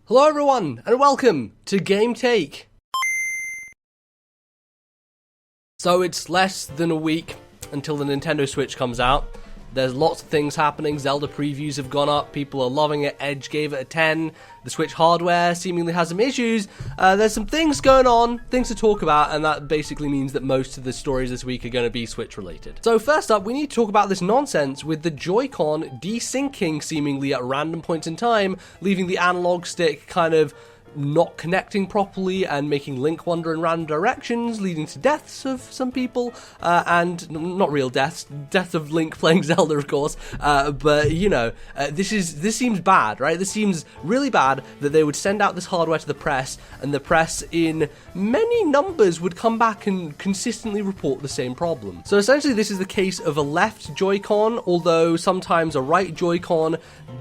Hello everyone, and welcome to Game Take. So it's less than a week until the Nintendo Switch comes out. There's lots of things happening. Zelda previews have gone up, people are loving it, Edge gave it a 10, the Switch hardware seemingly has some issues. There's some things going on, things to talk about, and that basically means that most of the stories this week are going to be Switch related. So first up, we need to talk about this nonsense with the Joycon desyncing seemingly at random points in time, leaving the analog stick kind of not connecting properly and making Link wander in random directions, leading to deaths of some people, and not real deaths of Link playing Zelda, of course, but you know, this seems bad, right? This seems really bad that they would send out this hardware to the press, and the press in many numbers would come back and consistently report the same problem. So essentially this is the case of a left Joy-Con, although sometimes a right Joy-Con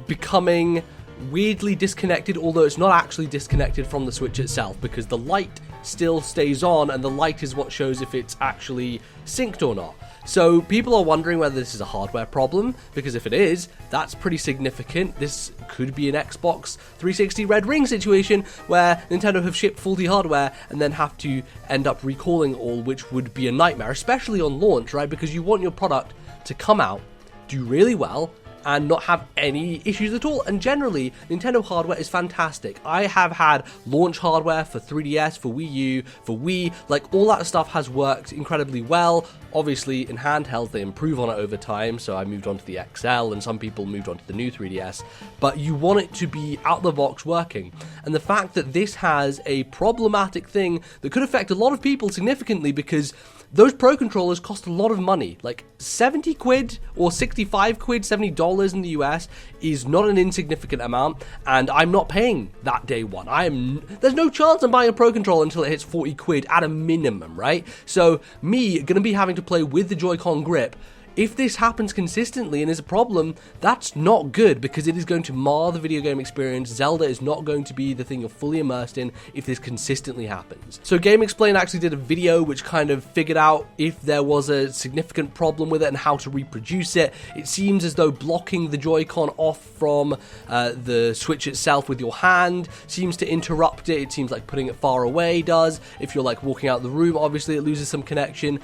becoming weirdly disconnected, although it's not actually disconnected from the Switch itself, because the light still stays on and the light is what shows if it's actually synced or not. So people are wondering whether this is a hardware problem, because if it is, that's pretty significant. This could be an Xbox 360 Red Ring situation where Nintendo have shipped faulty hardware and then have to end up recalling it all, which would be a nightmare, especially on launch, right? Because you want your product to come out, do really well, and not have any issues at all. And generally, Nintendo hardware is fantastic. I have had launch hardware for 3DS, for Wii U, for Wii, like all that stuff has worked incredibly well. Obviously, in handhelds, they improve on it over time, so I moved on to the XL, and some people moved on to the new 3DS, but you want it to be out the box working. And the fact that this has a problematic thing that could affect a lot of people significantly, because those Pro controllers cost a lot of money, like 70 quid or 65 quid, $70 in the US is not an insignificant amount, and I'm not paying that day one. There's no chance I'm buying a Pro controller until it hits 40 quid at a minimum, right? So me gonna be having to play with the Joy-Con grip. If this happens consistently and is a problem, that's not good, because it is going to mar the video game experience. Zelda is not going to be the thing you're fully immersed in if this consistently happens. So GameXplain actually did a video which kind of figured out if there was a significant problem with it and how to reproduce it. It seems as though blocking the Joy-Con off from the Switch itself with your hand seems to interrupt it. It seems like putting it far away does. If you're like walking out the room, obviously it loses some connection.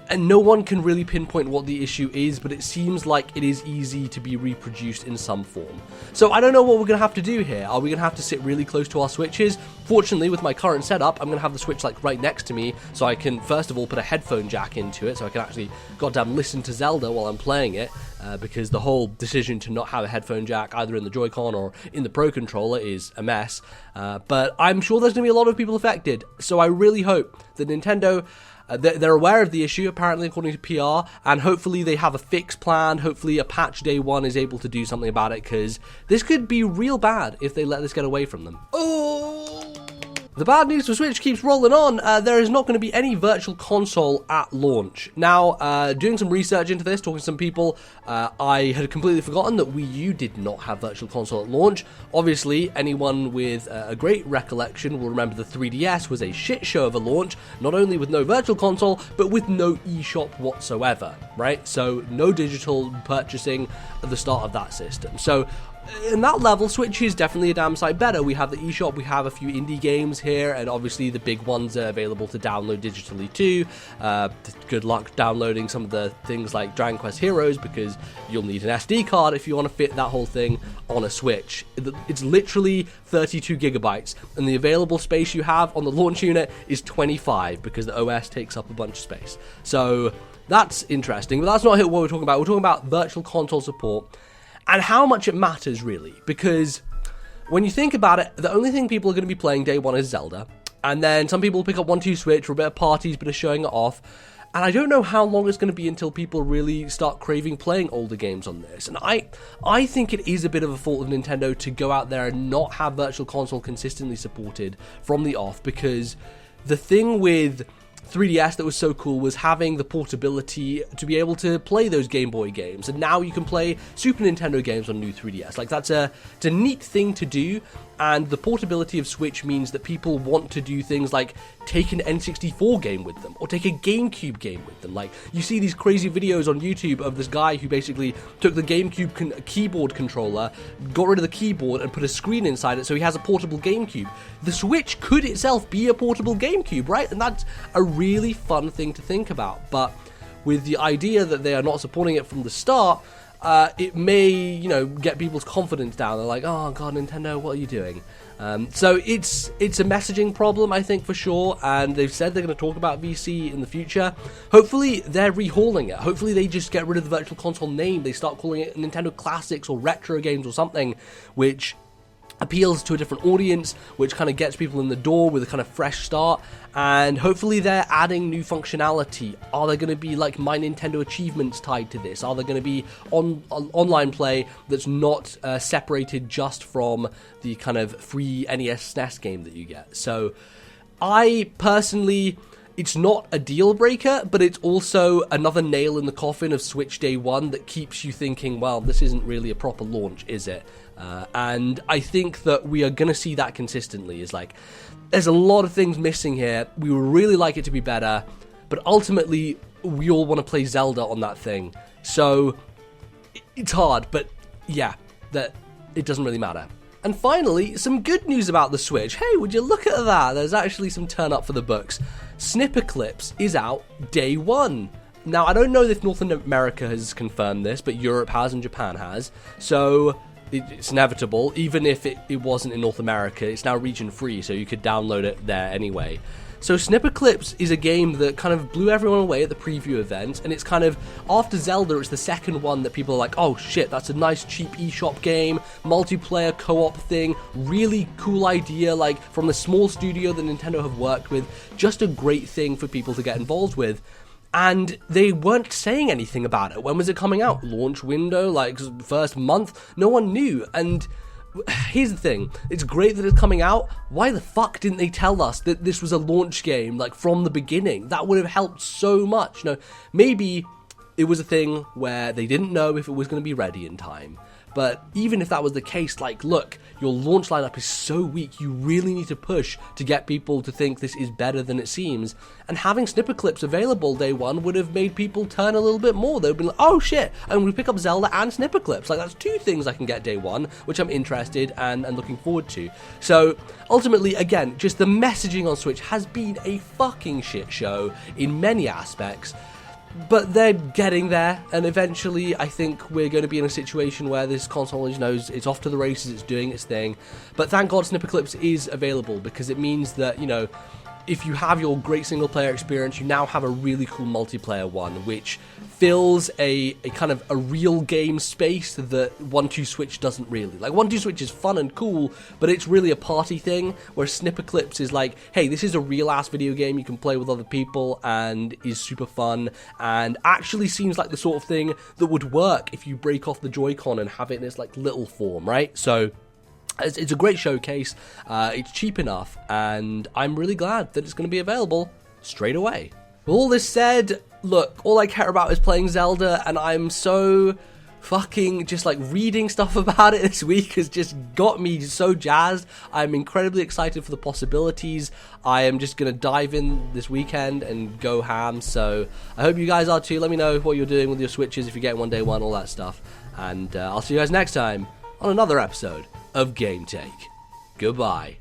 And no one can really pinpoint what the issue is, but it seems like it is easy to be reproduced in some form. So I don't know what we're going to have to do here. Are we going to have to sit really close to our Switches? Fortunately, with my current setup, I'm going to have the Switch like right next to me, so I can first of all put a headphone jack into it, so I can actually goddamn listen to Zelda while I'm playing it, because the whole decision to not have a headphone jack either in the Joy-Con or in the Pro controller is a mess. But I'm sure there's going to be a lot of people affected, so I really hope that Nintendo they're aware of the issue, apparently, according to PR, and hopefully they have a fix plan. Hopefully a patch day one is able to do something about it, because this could be real bad if they let this get away from them. Oh! The bad news for Switch keeps rolling on. There is not going to be any virtual console at launch. Now, doing some research into this, talking to some people, I had completely forgotten that Wii U did not have virtual console at launch. Obviously, anyone with a great recollection will remember the 3DS was a shit show of a launch, not only with no virtual console, but with no eShop whatsoever, right? So, no digital purchasing at the start of that system. So, in that level, Switch is definitely a damn sight better. We have the eShop, we have a few indie games here, and obviously the big ones are available to download digitally too. Good luck downloading some of the things like Dragon Quest Heroes, because you'll need an SD card if you want to fit that whole thing on a Switch. It's literally 32 gigabytes, and the available space you have on the launch unit is 25, because the OS takes up a bunch of space. So that's interesting, but that's not what we're talking about. We're talking about virtual console support, and how much it matters, really, because when you think about it, the only thing people are going to be playing day one is Zelda, and then some people pick up 1-2 Switch for a bit of parties, bit of showing it off, and I don't know how long it's going to be until people really start craving playing older games on this, and I think it is a bit of a fault of Nintendo to go out there and not have Virtual Console consistently supported from the off, because the thing with 3DS that was so cool was having the portability to be able to play those Game Boy games, and now you can play Super Nintendo games on new 3DS. Like, it's a neat thing to do, and the portability of Switch means that people want to do things like take an N64 game with them, or take a GameCube game with them. Like, you see these crazy videos on YouTube of this guy who basically took the GameCube keyboard controller, got rid of the keyboard, and put a screen inside it so he has a portable GameCube. The Switch could itself be a portable GameCube, right? And that's a really fun thing to think about. But with the idea that they are not supporting it from the start, it may, get people's confidence down. They're like, oh god, Nintendo, what are you doing? So it's a messaging problem, I think, for sure, and they've said they're going to talk about VC in the future. Hopefully they're rehauling it. Hopefully they just get rid of the Virtual Console name. They start calling it Nintendo Classics or Retro Games or something, which appeals to a different audience, which kind of gets people in the door with a kind of fresh start. And hopefully they're adding new functionality. Are there going to be like My Nintendo achievements tied to this? Are there going to be online play that's not separated just from the kind of free NES SNES game that you get? So I personally, it's not a deal breaker, but it's also another nail in the coffin of Switch Day 1 that keeps you thinking, well, this isn't really a proper launch, is it? And I think that we are going to see that consistently. Is like, there's a lot of things missing here. We would really like it to be better, but ultimately, we all want to play Zelda on that thing. So, it's hard, but yeah, that it doesn't really matter. And finally, some good news about the Switch. Hey, would you look at that? There's actually some turn up for the books. Snipperclips is out day 1. Now, I don't know if North America has confirmed this, but Europe has and Japan has. So it's inevitable. Even if it wasn't in North America, it's now region free, so you could download it there anyway. So Snipperclips is a game that kind of blew everyone away at the preview event, and it's kind of, after Zelda, it's the second one that people are like, oh shit, that's a nice cheap eShop game, multiplayer co-op thing, really cool idea, like from the small studio that Nintendo have worked with, just a great thing for people to get involved with. And they weren't saying anything about it. When was it coming out? Launch window, like first month? No one knew. And here's the thing, it's great that it's coming out. Why the fuck didn't they tell us that this was a launch game, like from the beginning? That would have helped so much. Maybe it was a thing where they didn't know if it was going to be ready in time. But even if that was the case, like, look, your launch lineup is so weak, you really need to push to get people to think this is better than it seems. And having Snipperclips available day 1 would have made people turn a little bit more. They'd be like, oh shit, I'm going to pick up Zelda and Snipperclips. Like, that's 2 things I can get day 1, which I'm interested and looking forward to. So, ultimately, again, just the messaging on Switch has been a fucking shit show in many aspects. But they're getting there, and eventually I think we're going to be in a situation where this console knows it's off to the races, it's doing its thing. But thank God Snipperclips is available, because it means that, if you have your great single player experience, you now have a really cool multiplayer one, which fills a kind of a real game space that 1-2 Switch doesn't really. Like, 1-2 Switch is fun and cool, but it's really a party thing, where Snipperclips is like, hey, this is a real-ass video game you can play with other people, and is super fun, and actually seems like the sort of thing that would work if you break off the Joycon and have it in this, like, little form, right? So it's a great showcase, it's cheap enough, and I'm really glad that it's going to be available straight away. With all this said, look, all I care about is playing Zelda, and I'm so fucking just like reading stuff about it this week has just got me so jazzed. I'm incredibly excited for the possibilities. I am just going to dive in this weekend and go ham, so I hope you guys are too. Let me know what you're doing with your Switches, if you're getting one day 1, all that stuff, and I'll see you guys next time on another episode of Game Take. Goodbye.